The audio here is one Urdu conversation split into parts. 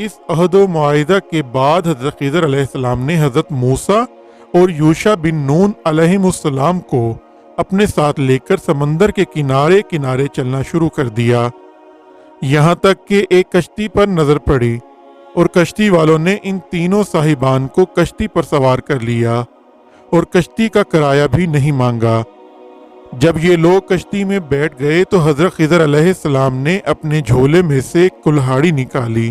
اس عہد و معاہدہ کے بعد حضرت خضر علیہ السلام نے حضرت موسیٰ اور یوشع بن نون علیہم السلام کو اپنے ساتھ لے کر سمندر کے کنارے کنارے چلنا شروع کر دیا، یہاں تک کہ ایک کشتی پر نظر پڑی اور کشتی والوں نے ان تینوں صاحبان کو کشتی پر سوار کر لیا اور کشتی کا کرایہ بھی نہیں مانگا۔ جب یہ لوگ کشتی میں بیٹھ گئے تو حضرت خضر علیہ السلام نے اپنے جھولے میں سے کلہاڑی نکالی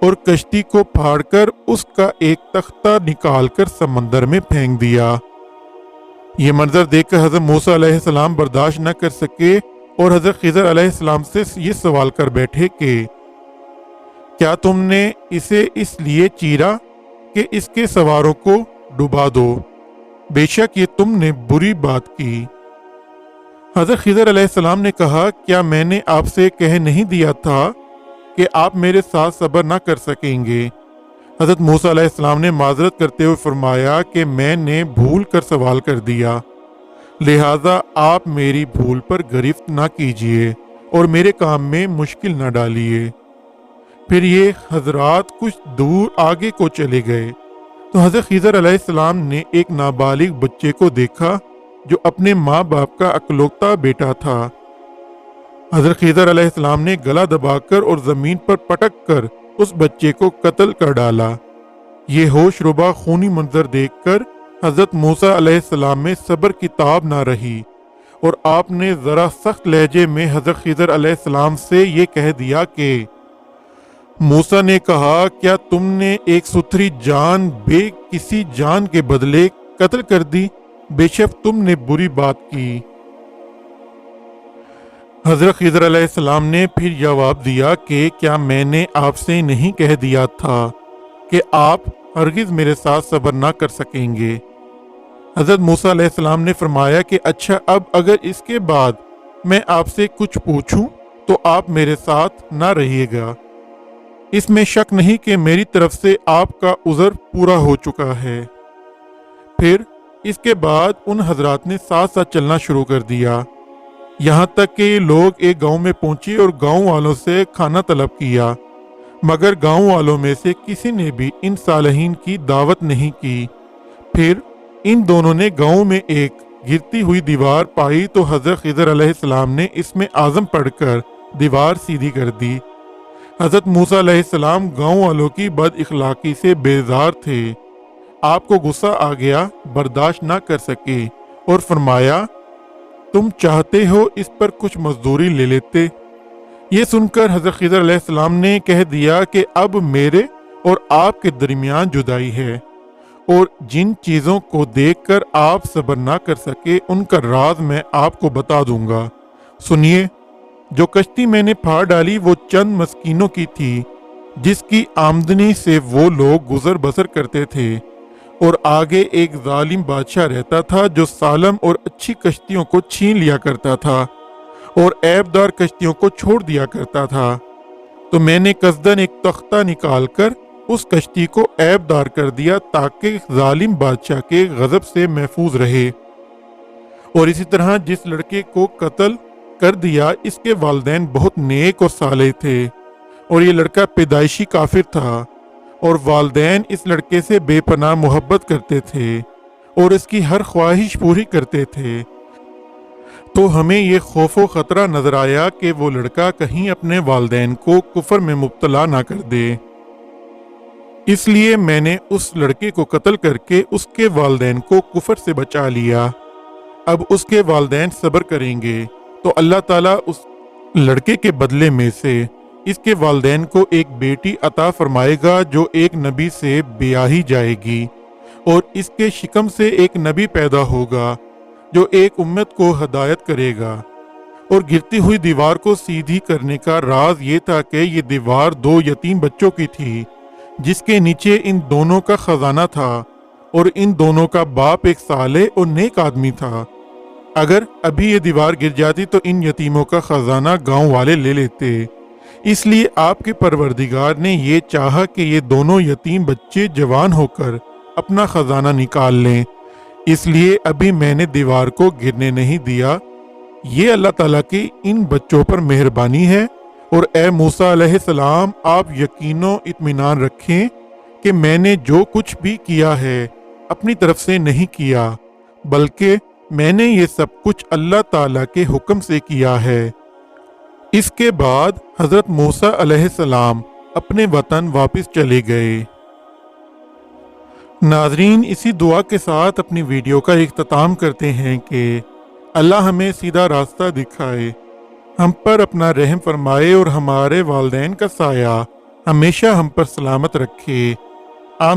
اور کشتی کو پھاڑ کر اس کا ایک تختہ نکال کر سمندر میں پھینک دیا۔ یہ منظر دیکھ کر حضرت موسیٰ علیہ السلام برداشت نہ کر سکے اور حضرت خضر علیہ السلام سے یہ سوال کر بیٹھے کہ کیا تم نے اسے اس لیے چیرا کہ اس کے سواروں کو ڈبا دو؟ بے شک یہ تم نے بری بات کی۔ حضرت خضر علیہ السلام نے کہا، کیا میں نے آپ سے کہہ نہیں دیا تھا کہ آپ میرے ساتھ صبر نہ کر سکیں گے؟ حضرت موسیٰ علیہ السلام نے معذرت کرتے ہوئے فرمایا کہ میں نے بھول کر سوال کر دیا، لہٰذا آپ میری بھول پر گرفت نہ کیجیے اور میرے کام میں مشکل نہ ڈالیے۔ پھر یہ حضرات کچھ دور آگے کو چلے گئے تو حضرت خضر علیہ السلام نے ایک نابالغ بچے کو دیکھا جو اپنے ماں باپ کا اکلوتا بیٹا تھا۔ حضرت خضر علیہ السلام نے گلا دبا کر اور زمین پر پٹک کر اس بچے کو قتل کر ڈالا۔ یہ ہوش ربا خونی منظر دیکھ کر حضرت موسیٰ علیہ السلام میں صبر کی تاب نہ رہی اور آپ نے ذرا سخت لہجے میں حضرت خضر علیہ السلام سے یہ کہہ دیا کہ موسیٰ نے کہا، کیا تم نے ایک ستھری جان بے کسی جان کے بدلے قتل کر دی؟ بے شک تم نے بری بات کی۔ حضرت خضر علیہ السلام نے پھر جواب دیا کہ کیا میں نے آپ سے نہیں کہہ دیا تھا کہ آپ ہرگز میرے ساتھ صبر نہ کر سکیں گے؟ حضرت موسیٰ علیہ السلام نے فرمایا کہ اچھا، اب اگر اس کے بعد میں آپ سے کچھ پوچھوں تو آپ میرے ساتھ نہ رہیے گا۔ اس میں شک نہیں کہ میری طرف سے آپ کا عذر پورا ہو چکا ہے۔ پھر اس کے بعد ان حضرات نے ساتھ ساتھ چلنا شروع کر دیا، یہاں تک کہ یہ لوگ ایک گاؤں میں پہنچے اور گاؤں والوں سے کھانا طلب کیا، مگر گاؤں والوں میں سے کسی نے بھی ان صالحین کی دعوت نہیں کی۔ پھر ان دونوں نے گاؤں میں ایک گرتی ہوئی دیوار پائی تو حضرت خضر علیہ السلام نے اس میں اعظم پڑھ کر دیوار سیدھی کر دی۔ حضرت موسیٰ علیہ السلام گاؤں والوں کی بد اخلاقی سے بیزار تھے، آپ کو غصہ آ گیا، برداشت نہ کر سکے اور فرمایا، تم چاہتے ہو اس پر کچھ مزدوری لے لیتے۔ یہ سن کر حضرت خضر علیہ السلام نے کہہ دیا کہ اب میرے اور آپ کے درمیان جدائی ہے، اور جن چیزوں کو دیکھ کر آپ صبر نہ کر سکے ان کا راز میں آپ کو بتا دوں گا۔ سنیے، جو کشتی میں نے پھاڑ ڈالی وہ چند مسکینوں کی تھی، جس کی آمدنی سے وہ لوگ گزر بسر کرتے تھے، اور آگے ایک ظالم بادشاہ رہتا تھا جو سالم اور اچھی کشتیوں کو چھین لیا کرتا تھا اور عیب دار کشتیوں کو چھوڑ دیا کرتا تھا۔ تو میں نے قصداً ایک تختہ نکال کر اس کشتی کو عیب دار کر دیا تاکہ ظالم بادشاہ کے غضب سے محفوظ رہے۔ اور اسی طرح جس لڑکے کو قتل کر دیا، اس کے والدین بہت نیک اور صالح تھے، اور یہ لڑکا پیدائشی کافر تھا، اور والدین اس لڑکے سے بے پناہ محبت کرتے تھے اور اس کی ہر خواہش پوری کرتے تھے۔ تو ہمیں یہ خوف و خطرہ نظر آیا کہ وہ لڑکا کہیں اپنے والدین کو کفر میں مبتلا نہ کر دے، اس لیے میں نے اس لڑکے کو قتل کر کے اس کے والدین کو کفر سے بچا لیا۔ اب اس کے والدین صبر کریں گے تو اللہ تعالیٰ اس لڑکے کے بدلے میں سے اس کے والدین کو ایک بیٹی عطا فرمائے گا جو ایک نبی سے بیاہی جائے گی، اور اس کے شکم سے ایک نبی پیدا ہوگا جو ایک امت کو ہدایت کرے گا۔ اور گرتی ہوئی دیوار کو سیدھی کرنے کا راز یہ تھا کہ یہ دیوار 2 یتیم بچوں کی تھی، جس کے نیچے ان دونوں کا خزانہ تھا، اور ان دونوں کا باپ ایک صالح اور نیک آدمی تھا۔ اگر ابھی یہ دیوار گر جاتی تو ان یتیموں کا خزانہ گاؤں والے لے لیتے، اس لیے آپ کے پروردگار نے یہ چاہا کہ یہ دونوں یتیم بچے جوان ہو کر اپنا خزانہ نکال لیں، اس لیے ابھی میں نے دیوار کو گرنے نہیں دیا۔ یہ اللہ تعالیٰ کی ان بچوں پر مہربانی ہے اور اے موسیٰ علیہ السلام، آپ یقین و اطمینان رکھیں کہ میں نے جو کچھ بھی کیا ہے اپنی طرف سے نہیں کیا، بلکہ میں نے یہ سب کچھ اللہ تعالیٰ کے حکم سے کیا ہے۔ اس کے بعد حضرت موسیٰ علیہ السلام اپنے وطن واپس چلے گئے۔ ناظرین، اسی دعا کے ساتھ اپنی ویڈیو کا اختتام کرتے ہیں کہ اللہ ہمیں سیدھا راستہ دکھائے، ہم پر اپنا رحم فرمائے اور ہمارے والدین کا سایہ ہمیشہ ہم پر سلامت رکھے۔